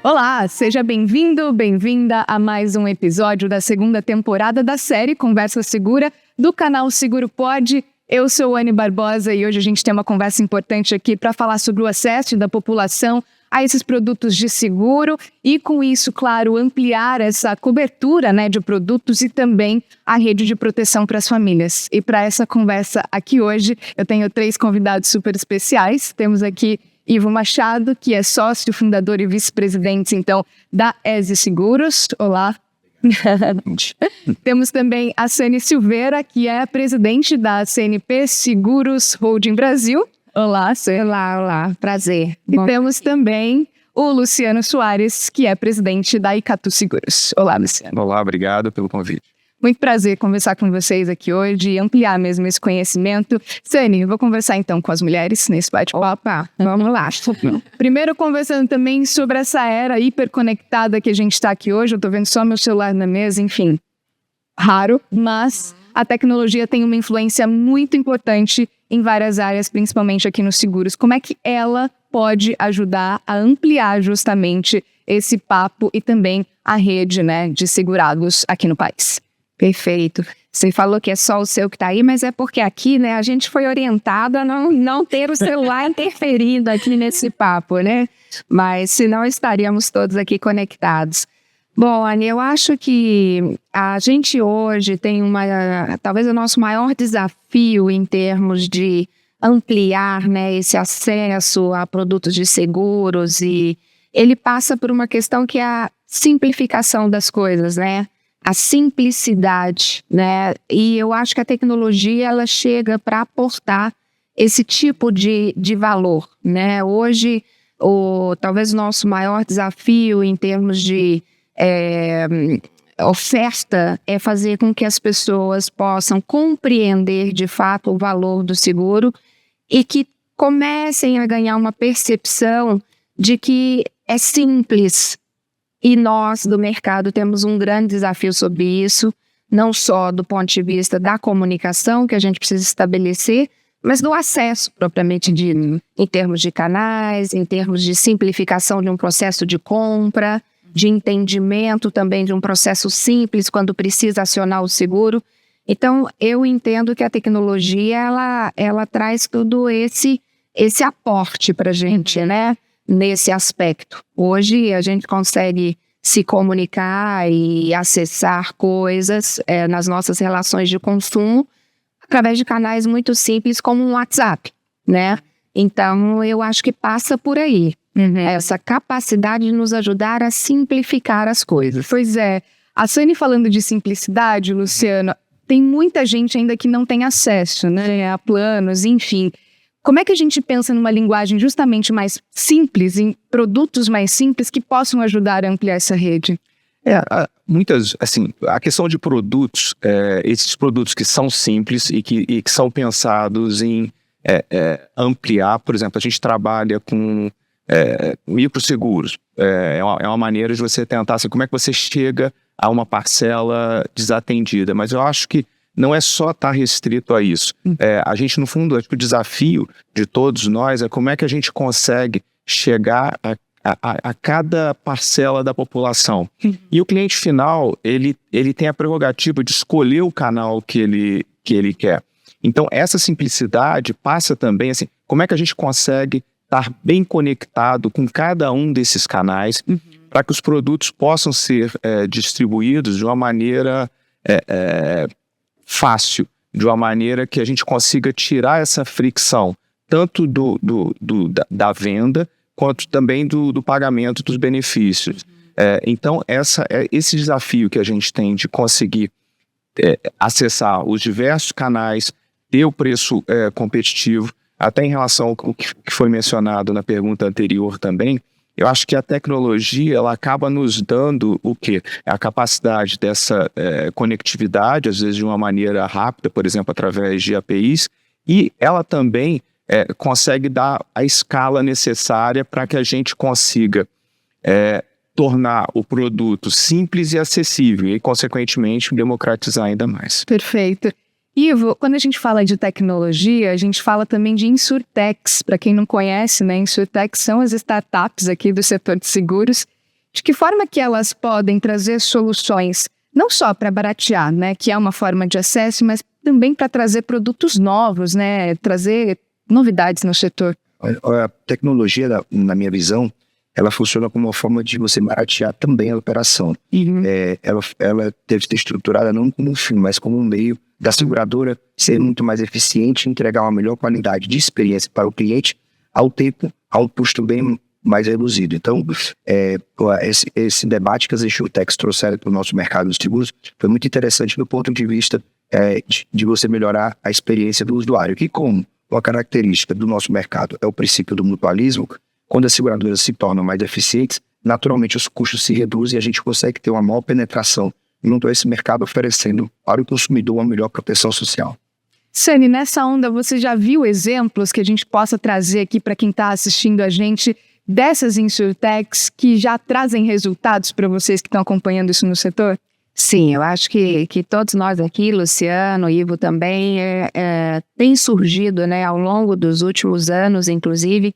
Olá, seja bem-vindo, bem-vinda a mais um episódio da segunda temporada da série Conversa Segura do canal Seguro Pode. Eu sou Anne Barbosa e hoje a gente tem uma conversa importante aqui para falar sobre o acesso da população a esses produtos de seguro e, com isso, claro, ampliar essa cobertura, de produtos e também a rede de proteção para as famílias. E para essa conversa aqui hoje, eu tenho 3 convidados super especiais. Temos aqui Ivo Machado, que é sócio, fundador e vice-presidente, então, da ESE Seguros. Olá. Temos também a Sani Silveira, que é presidente da CNP Seguros Holding Brasil. Olá, Sani. Olá, prazer. E temos também o Luciano Soares, que é presidente da Icatu Seguros. Olá, Luciano. Olá, obrigado pelo convite. Muito prazer conversar com vocês aqui hoje e ampliar mesmo esse conhecimento. Sani, eu vou conversar então com as mulheres nesse bate-papo. Vamos lá. Primeiro conversando também sobre essa era hiperconectada que a gente está aqui hoje. Eu estou vendo só meu celular na mesa, enfim, raro, mas a tecnologia tem uma influência muito importante em várias áreas, principalmente aqui nos seguros. Como é que ela pode ajudar a ampliar justamente esse papo e também a rede, de segurados aqui no país? Perfeito. Você falou que é só o seu que está aí, mas é porque aqui, a gente foi orientado a não ter o celular interferindo aqui nesse papo, Mas senão estaríamos todos aqui conectados. Bom, Anny, eu acho que a gente hoje tem talvez o nosso maior desafio em termos de ampliar, esse acesso a produtos de seguros, e ele passa por uma questão que é a simplificação das coisas, a simplicidade, E eu acho que a tecnologia, ela chega para aportar esse tipo de valor, Hoje, talvez o nosso maior desafio em termos de oferta é fazer com que as pessoas possam compreender de fato o valor do seguro e que comecem a ganhar uma percepção de que é simples. E nós, do mercado, temos um grande desafio sobre isso, não só do ponto de vista da comunicação, que a gente precisa estabelecer, mas do acesso propriamente dito, em termos de canais, em termos de simplificação de um processo de compra, de entendimento também de um processo simples quando precisa acionar o seguro. Então, eu entendo que a tecnologia, ela traz todo esse aporte para a gente, nesse aspecto. Hoje a gente consegue se comunicar e acessar coisas nas nossas relações de consumo através de canais muito simples como um WhatsApp, Então eu acho que passa por aí, essa capacidade de nos ajudar a simplificar as coisas. Pois é, a Sani falando de simplicidade, Luciano, tem muita gente ainda que não tem acesso, a planos, enfim. Como é que a gente pensa numa linguagem justamente mais simples, em produtos mais simples que possam ajudar a ampliar essa rede? A questão de produtos, esses produtos que são simples e que são pensados em ampliar, por exemplo, a gente trabalha com microseguros. É uma maneira de você tentar, como é que você chega a uma parcela desatendida, mas eu acho que não é só estar restrito a isso. A gente, no fundo, acho que o desafio de todos nós é como é que a gente consegue chegar a cada parcela da população. E o cliente final, ele tem a prerrogativa de escolher o canal que ele quer. Então, essa simplicidade passa também, como é que a gente consegue estar bem conectado com cada um desses canais para que os produtos possam ser distribuídos de uma maneira fácil, de uma maneira que a gente consiga tirar essa fricção, tanto da venda, quanto também do pagamento dos benefícios. Então, esse desafio que a gente tem de conseguir acessar os diversos canais, ter o preço competitivo, até em relação ao que foi mencionado na pergunta anterior também, eu acho que a tecnologia, ela acaba nos dando o quê? A capacidade dessa conectividade, às vezes de uma maneira rápida, por exemplo, através de APIs, e ela também consegue dar a escala necessária para que a gente consiga tornar o produto simples e acessível e, consequentemente, democratizar ainda mais. Perfeito. Ivo, quando a gente fala de tecnologia, a gente fala também de insurtechs. Para quem não conhece, insurtechs são as startups aqui do setor de seguros de que forma que elas podem trazer soluções, não só para baratear, né, que é uma forma de acesso, mas também para trazer produtos novos, né, trazer novidades no setor? A tecnologia, na minha visão, ela funciona como uma forma de você baratear também a operação. Ela deve ser estruturada não como um fim, mas como um meio da seguradora ser muito mais eficiente, entregar uma melhor qualidade de experiência para o cliente ao tempo, a um custo bem mais reduzido. Então, esse debate que as insurtechs trouxeram para o nosso mercado de seguros foi muito interessante do ponto de vista de você melhorar a experiência do usuário, que como uma característica do nosso mercado é o princípio do mutualismo. Quando as seguradoras se tornam mais eficientes, naturalmente os custos se reduzem e a gente consegue ter uma maior penetração junto a esse mercado, oferecendo para o consumidor uma melhor proteção social. Sani, nessa onda você já viu exemplos que a gente possa trazer aqui para quem está assistindo a gente dessas insurtechs que já trazem resultados para vocês que estão acompanhando isso no setor? Sim, eu acho que todos nós aqui, Luciano, Ivo também, tem surgido, né, ao longo dos últimos anos, inclusive,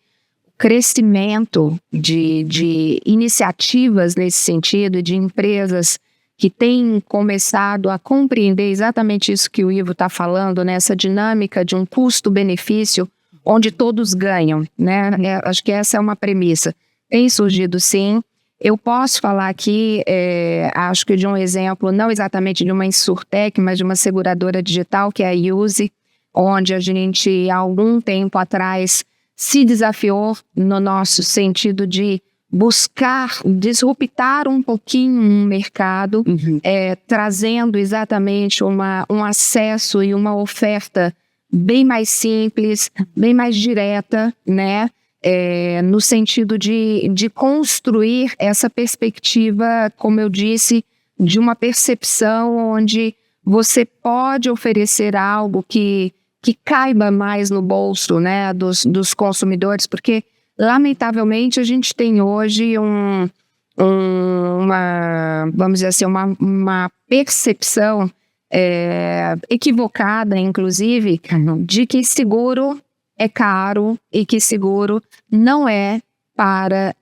crescimento de iniciativas nesse sentido, de empresas que têm começado a compreender exatamente isso que o Ivo está falando, né, essa dinâmica de um custo-benefício onde todos ganham, né? Acho que essa é uma premissa. Tem surgido, sim. Eu posso falar aqui, acho que de um exemplo, não exatamente de uma insurtech, mas de uma seguradora digital, que é a Use, onde a gente, há algum tempo atrás, se desafiou no nosso sentido de buscar disruptar um pouquinho um mercado, trazendo exatamente um acesso e uma oferta bem mais simples, bem mais direta, né? No sentido de construir essa perspectiva, como eu disse, de uma percepção onde você pode oferecer algo que caiba mais no bolso, né, dos consumidores, porque, lamentavelmente, a gente tem hoje vamos dizer assim, uma percepção equivocada, inclusive, de que seguro é caro e que seguro não é para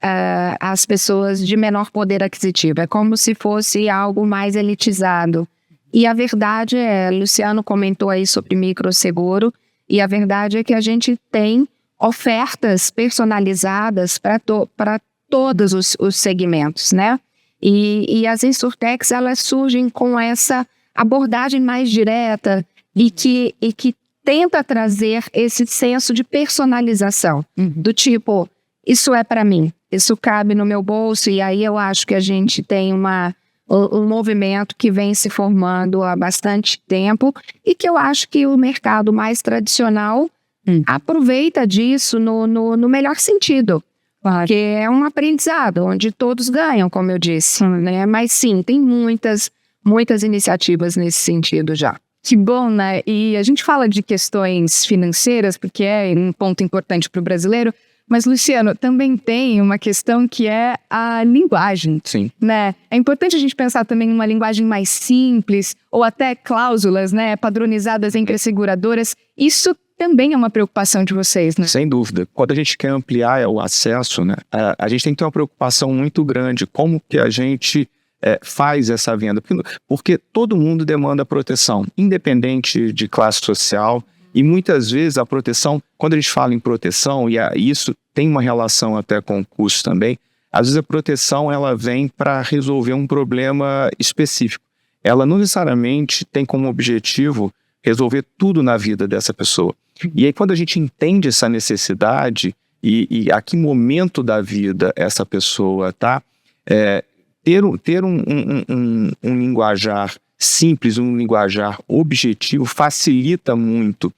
as pessoas de menor poder aquisitivo. É como se fosse algo mais elitizado. E a verdade Luciano comentou aí sobre microseguro, e a verdade é que a gente tem ofertas personalizadas para todos os segmentos, né? E as insurtechs, elas surgem com essa abordagem mais direta e que tenta trazer esse senso de personalização, do tipo, isso é para mim, isso cabe no meu bolso, e aí eu acho que a gente tem um movimento que vem se formando há bastante tempo e que eu acho que o mercado mais tradicional aproveita disso no melhor sentido. Claro. Que é um aprendizado onde todos ganham, como eu disse, né? Mas sim, tem muitas iniciativas nesse sentido já. Que bom, né? E a gente fala de questões financeiras, porque é um ponto importante para o brasileiro, mas, Luciano, também tem uma questão que é a linguagem. Sim. Né? É importante a gente pensar também em uma linguagem mais simples, ou até cláusulas, né, padronizadas entre as seguradoras. Isso também é uma preocupação de vocês, né? Sem dúvida. Quando a gente quer ampliar o acesso, né, a gente tem que ter uma preocupação muito grande. Como que a gente faz essa venda? Porque todo mundo demanda proteção, independente de classe social. E muitas vezes a proteção, quando a gente fala em proteção, e isso tem uma relação até com o custo também, às vezes a proteção ela vem para resolver um problema específico. Ela não necessariamente tem como objetivo resolver tudo na vida dessa pessoa. E aí quando a gente entende essa necessidade e a que momento da vida essa pessoa está, ter um linguajar simples, um linguajar objetivo facilita muito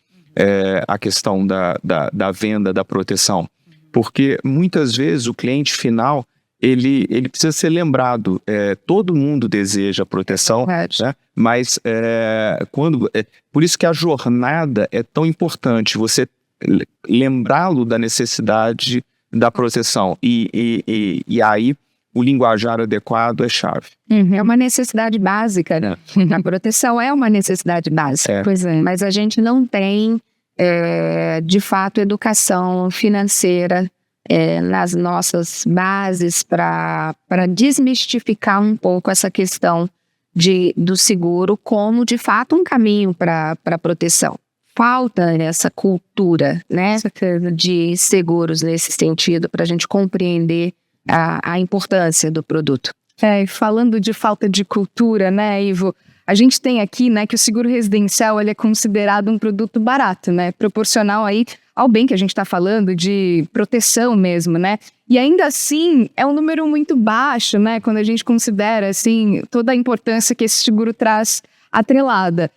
a questão da venda, da proteção. Porque muitas vezes o cliente final, ele precisa ser lembrado. Todo mundo deseja proteção, né? Mas por isso que a jornada é tão importante, você lembrá-lo da necessidade da proteção. E aí o linguajar adequado é chave. É uma necessidade básica, né? A proteção é uma necessidade básica. Pois é. Mas a gente não tem, de fato, educação financeira nas nossas bases para desmistificar um pouco essa questão do seguro como, de fato, um caminho para a proteção. Falta essa cultura, né, de seguros nesse sentido, para a gente compreender a importância do produto. E falando de falta de cultura, né, Ivo? A gente tem aqui, né, que o seguro residencial ele é considerado um produto barato, né, proporcional aí ao bem que a gente está falando de proteção mesmo, né? E ainda assim é um número muito baixo, né, quando a gente considera assim toda a importância que esse seguro traz atrelada.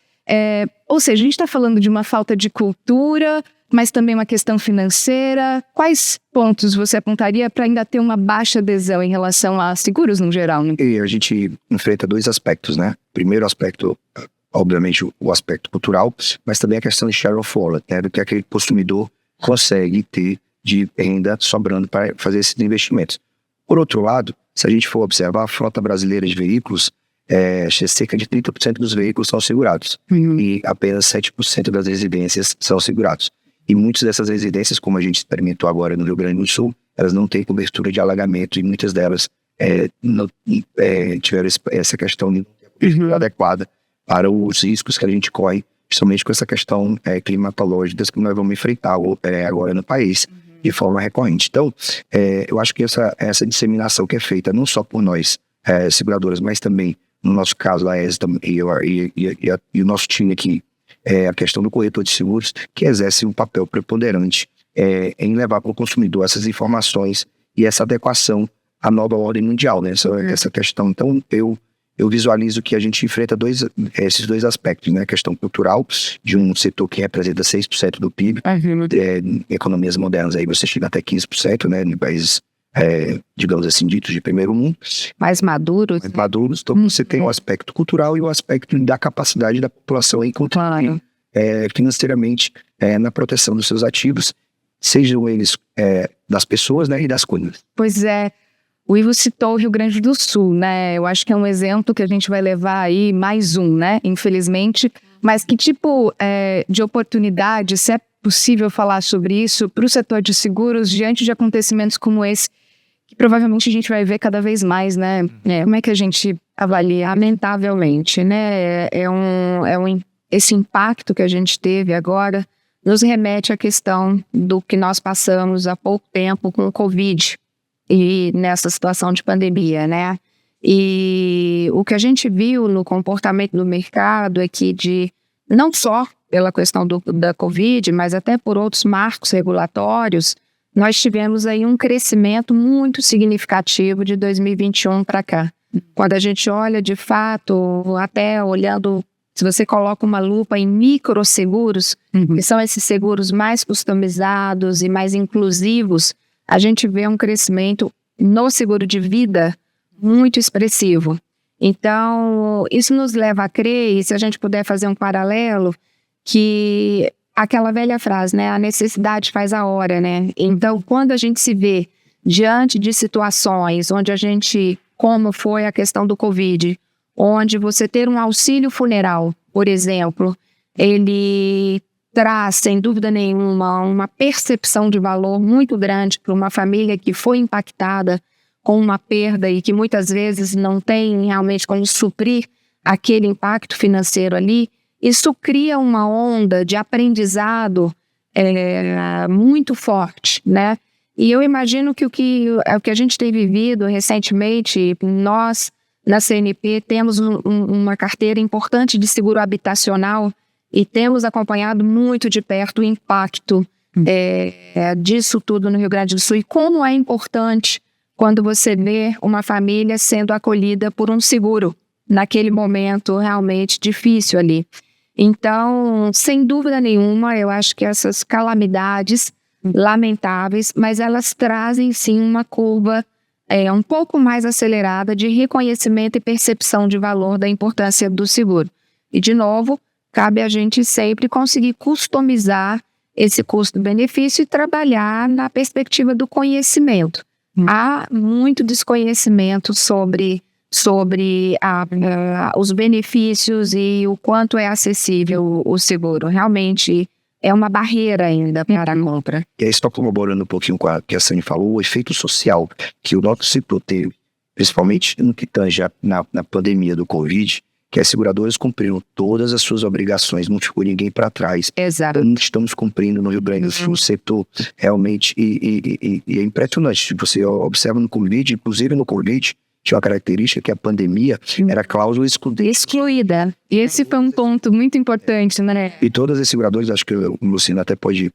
Ou seja, a gente está falando de uma falta de cultura, mas também uma questão financeira. Quais pontos você apontaria para ainda ter uma baixa adesão em relação a seguros no geral? Né? E a gente enfrenta dois aspectos, né? Primeiro aspecto, obviamente, o aspecto cultural, mas também a questão de share of wallet, né? Do que aquele consumidor consegue ter de renda sobrando para fazer esses investimentos. Por outro lado, se a gente for observar a frota brasileira de veículos, cerca de 30% dos veículos são segurados e apenas 7% das residências são segurados. E muitas dessas residências, como a gente experimentou agora no Rio Grande do Sul, elas não têm cobertura de alagamento e muitas delas tiveram essa questão de cobertura adequada para os riscos que a gente corre, principalmente com essa questão climatológica que nós vamos enfrentar agora no país de forma recorrente. Então, eu acho que essa disseminação que é feita não só por nós, seguradoras, mas também, no nosso caso, a ESA e o nosso time aqui, a questão do corretor de seguros, que exerce um papel preponderante em levar para o consumidor essas informações e essa adequação à nova ordem mundial, né? Essa questão. Então, eu visualizo que a gente enfrenta esses dois aspectos, né? A questão cultural, de um setor que representa 6% do PIB, em economias modernas, aí você chega até 15%, né? Em países, digamos assim, ditos de primeiro mundo. Mais maduros. Então, você tem o aspecto cultural e o aspecto da capacidade da população em contribuir financeiramente na proteção dos seus ativos, sejam eles das pessoas, né, e das coisas. Pois é. O Ivo citou o Rio Grande do Sul, né? Eu acho que é um exemplo que a gente vai levar aí mais um, né? Infelizmente. Mas que tipo de oportunidade, se é possível falar sobre isso para o setor de seguros diante de acontecimentos como esse, que provavelmente a gente vai ver cada vez mais, né? Como é que a gente avalia? Lamentavelmente, né? Esse impacto que a gente teve agora nos remete à questão do que nós passamos há pouco tempo com o Covid. E nessa situação de pandemia, né? E o que a gente viu no comportamento do mercado é que não só pela questão da Covid, mas até por outros marcos regulatórios, nós tivemos aí um crescimento muito significativo de 2021 para cá. Quando a gente olha de fato, até olhando, se você coloca uma lupa em microseguros, que são esses seguros mais customizados e mais inclusivos, a gente vê um crescimento no seguro de vida muito expressivo. Então, isso nos leva a crer, e se a gente puder fazer um paralelo, que aquela velha frase, né? A necessidade faz a hora, né? Então, quando a gente se vê diante de situações onde a gente, como foi a questão do Covid, onde você ter um auxílio funeral, por exemplo, ele traz, sem dúvida nenhuma, uma percepção de valor muito grande para uma família que foi impactada com uma perda e que muitas vezes não tem realmente como suprir aquele impacto financeiro ali. Isso cria uma onda de aprendizado muito forte, né? E eu imagino que o que a gente tem vivido recentemente, nós, na CNP, temos uma carteira importante de seguro habitacional e temos acompanhado muito de perto o impacto disso tudo no Rio Grande do Sul. E como é importante quando você vê uma família sendo acolhida por um seguro, naquele momento realmente difícil ali. Então, sem dúvida nenhuma, eu acho que essas calamidades lamentáveis, mas elas trazem sim uma curva um pouco mais acelerada de reconhecimento e percepção de valor da importância do seguro. E, de novo, cabe a gente sempre conseguir customizar esse custo-benefício e trabalhar na perspectiva do conhecimento. Há muito desconhecimento sobre os benefícios e o quanto é acessível o seguro. Realmente, é uma barreira ainda para a compra. E aí, só corroborando um pouquinho com o que a Sani falou, o efeito social que o nosso setor teve, principalmente no que tange na pandemia do Covid, que as seguradoras cumpriram todas as suas obrigações, não ficou ninguém para trás. Exato. Como estamos cumprindo no Rio Grande do Sul, o setor realmente, e é impressionante. Você observa no Covid, inclusive no Covid, tinha uma característica que a pandemia era cláusula Excluída. E esse foi um ponto muito importante, né? E todas as seguradoras, acho que o Luciano até pode,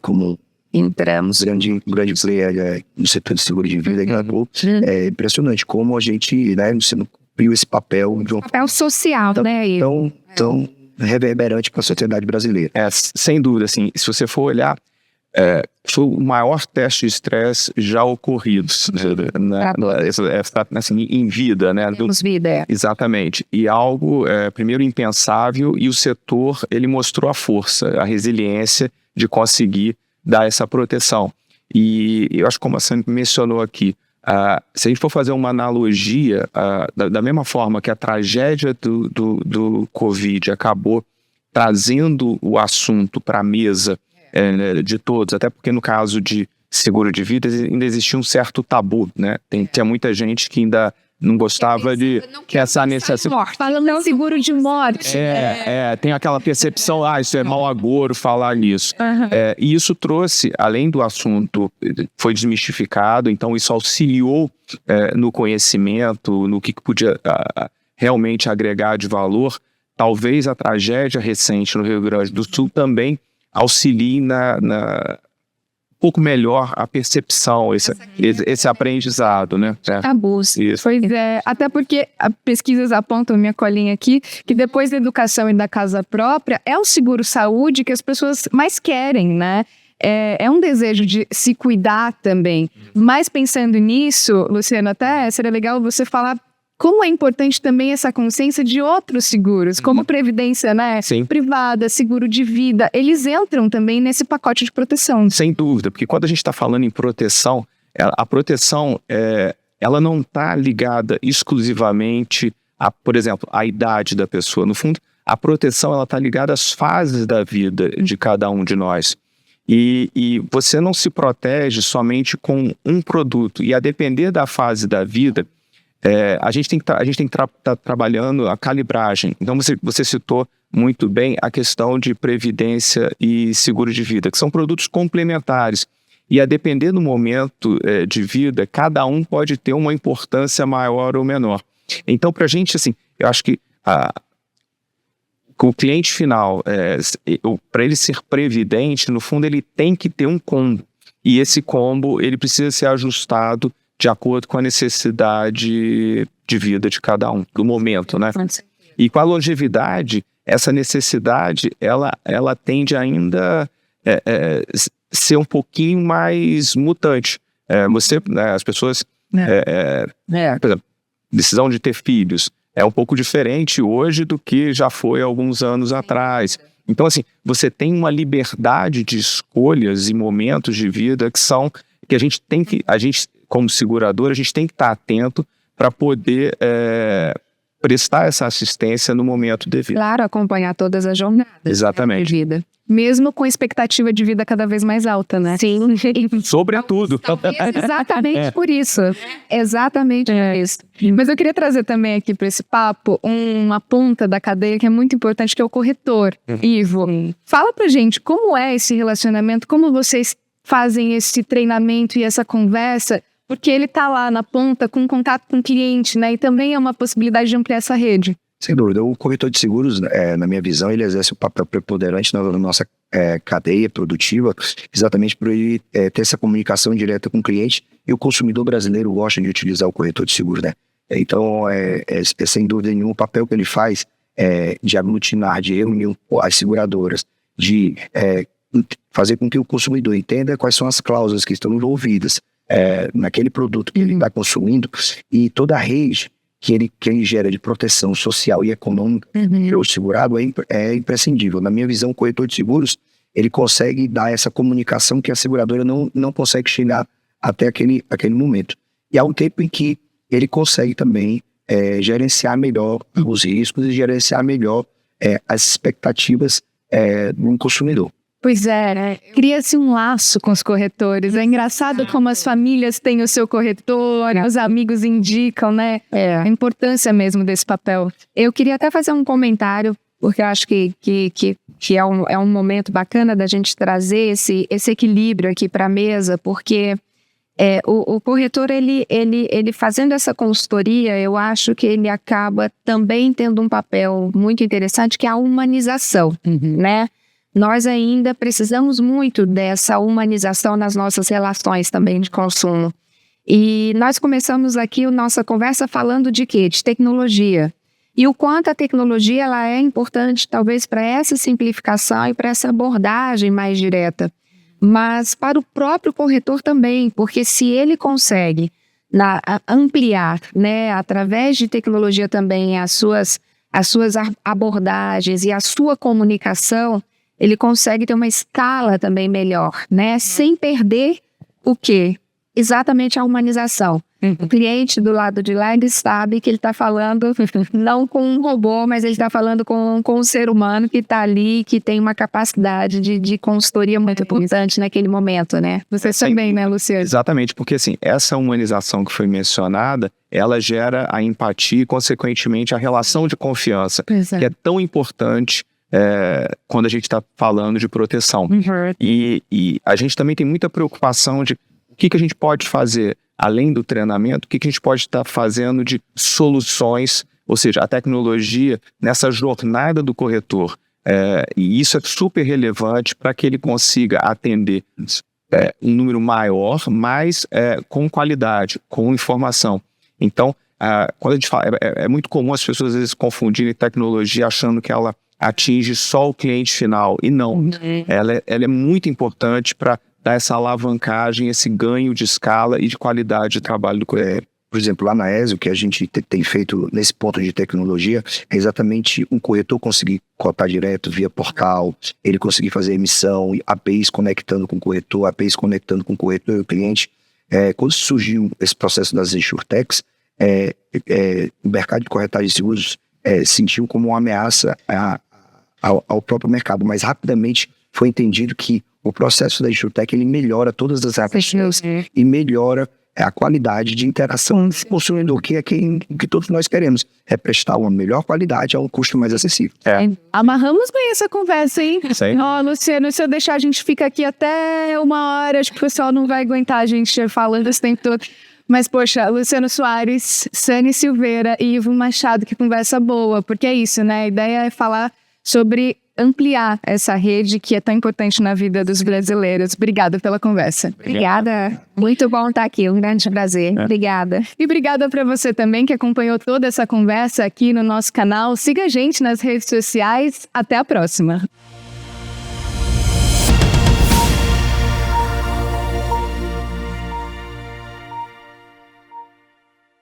como Entramos. um grande player no setor de seguro de vida, é impressionante como a gente, né, você não cumpriu esse papel de um Papel social, né? tão reverberante para a sociedade brasileira. Sem dúvida, assim, se você for olhar, foi o maior teste de estresse já ocorrido, né, assim, em vida, né? Temos vida. Exatamente. E algo, primeiro, impensável, e o setor, ele mostrou a força, a resiliência de conseguir dar essa proteção. E eu acho que, como a Sani mencionou aqui, se a gente for fazer uma analogia, da mesma forma que a tragédia do Covid acabou trazendo o assunto para a mesa de todos, até porque no caso de seguro de vida ainda existia um certo tabu, né? Tinha muita gente que ainda não gostava que essa necessidade. Falando em seguro de morte. Tem aquela percepção, isso é mau agouro falar nisso. E isso trouxe, além do assunto, foi desmistificado, então isso auxiliou no conhecimento, no que podia realmente agregar de valor. Talvez a tragédia recente no Rio Grande do Sul também auxilie um pouco melhor a percepção, esse aprendizado, né? Tabus. Pois é, até porque as pesquisas apontam, minha colinha aqui, que depois da educação e da casa própria, é o seguro-saúde que as pessoas mais querem, né? É um desejo de se cuidar também. Mas pensando nisso, Luciano, até seria legal você falar como é importante também essa consciência de outros seguros, como previdência, né? Sim. Privada, seguro de vida, eles entram também nesse pacote de proteção. Sem dúvida, porque quando a gente está falando em proteção, a proteção ela não está ligada exclusivamente a, por exemplo, a idade da pessoa. No fundo, a proteção ela está ligada às fases da vida de cada um de nós. E você não se protege somente com um produto. E a depender da fase da vida, a gente tem que estar trabalhando a calibragem. Então, você citou muito bem a questão de previdência e seguro de vida, que são produtos complementares. E a depender do momento de vida, cada um pode ter uma importância maior ou menor. Então, para a gente, assim, eu acho que o cliente final, para ele ser previdente, no fundo, ele tem que ter um combo. E esse combo, ele precisa ser ajustado de acordo com a necessidade de vida de cada um, do momento, né? E com a longevidade, essa necessidade, ela tende ainda ser um pouquinho mais mutante. As pessoas, por exemplo, decisão de ter filhos é um pouco diferente hoje do que já foi há alguns anos atrás. Então, assim, você tem uma liberdade de escolhas e momentos de vida que a gente tem que, como segurador, a gente tem que estar atento para poder prestar essa assistência no momento devido. Claro, acompanhar todas as jornadas. Exatamente. De vida. Mesmo com expectativa de vida cada vez mais alta, né? Sim. Sobretudo. Exatamente por isso. Exatamente por isso. Mas eu queria trazer também aqui para esse papo uma ponta da cadeia que é muito importante, que é o corretor. Ivo, fala pra gente como é esse relacionamento, como vocês fazem esse treinamento e essa conversa, porque ele tá lá na ponta com contato com o cliente, né? E também é uma possibilidade de ampliar essa rede. Sem dúvida. O corretor de seguros, na minha visão, ele exerce um papel preponderante na nossa cadeia produtiva, exatamente por ele ter essa comunicação direta com o cliente, e o consumidor brasileiro gosta de utilizar o corretor de seguros, né? Então, sem dúvida nenhuma, o papel que ele faz de aglutinar, de reunir as seguradoras, de fazer com que o consumidor entenda quais são as cláusulas que estão envolvidas naquele produto que ele está consumindo, e toda a rede que ele gera de proteção social e econômica pelo segurado é imprescindível. Na minha visão, o corretor de seguros, ele consegue dar essa comunicação que a seguradora não consegue chegar até aquele momento. E há um tempo em que ele consegue também gerenciar melhor os riscos e gerenciar melhor as expectativas do consumidor. Pois é, né? Cria-se um laço com os corretores. É engraçado como as famílias têm o seu corretor, os amigos indicam, né? A importância mesmo desse papel. Eu queria até fazer um comentário, porque eu acho que é um momento bacana da gente trazer esse equilíbrio aqui para a mesa, porque o corretor, ele fazendo essa consultoria, eu acho que ele acaba também tendo um papel muito interessante, que é a humanização, né? Nós ainda precisamos muito dessa humanização nas nossas relações também de consumo. E nós começamos aqui a nossa conversa falando de quê? De tecnologia. E o quanto a tecnologia ela é importante, talvez, para essa simplificação e para essa abordagem mais direta. Mas para o próprio corretor também, porque se ele consegue ampliar, né, através de tecnologia também as suas abordagens e a sua comunicação, ele consegue ter uma escala também melhor, né? Sem perder o quê? Exatamente a humanização. O cliente do lado de lá, ele sabe que ele está falando não com um robô, mas ele está falando com um ser humano que está ali, que tem uma capacidade de consultoria muito importante naquele momento, né? Você também, né, Luciano? Exatamente, porque assim, essa humanização que foi mencionada, ela gera a empatia e, consequentemente, a relação de confiança, que é tão importante quando a gente está falando de proteção. E a gente também tem muita preocupação de o que a gente pode fazer além do treinamento, o que a gente pode estar fazendo de soluções, ou seja, a tecnologia nessa jornada do corretor. E isso é super relevante para que ele consiga atender um número maior, mas com qualidade, com informação. Então, quando a gente fala, é muito comum as pessoas às vezes confundirem tecnologia achando que ela atinge só o cliente final, e não. Ela é muito importante para dar essa alavancagem, esse ganho de escala e de qualidade de trabalho do corretor. Por exemplo, lá na ESO, o que a gente tem feito nesse ponto de tecnologia é exatamente um corretor conseguir cotar direto via portal, ele conseguir fazer emissão, APIs conectando com o corretor, APIs conectando com o corretor e o cliente. Quando surgiu esse processo das InsurTechs, o mercado de corretagem de seguros sentiu como uma ameaça ao próprio mercado, mas rapidamente foi entendido que o processo da InsurTech, ele melhora todas as aplicações e melhora a qualidade de interação do consumidor, que é que todos nós queremos, é prestar uma melhor qualidade a um custo mais acessível. Amarramos bem essa conversa, hein? Luciano, se eu deixar, a gente fica aqui até 1 hora, acho que o pessoal não vai aguentar a gente falando esse tempo todo. Mas, poxa, Luciano Soares, Sani Silveira e Ivo Machado, que conversa boa, porque é isso, né? A ideia é falar sobre ampliar essa rede que é tão importante na vida dos brasileiros. Obrigada pela conversa. Obrigada. Muito bom estar aqui. Um grande prazer. Obrigada. E obrigada para você também que acompanhou toda essa conversa aqui no nosso canal. Siga a gente nas redes sociais. Até a próxima.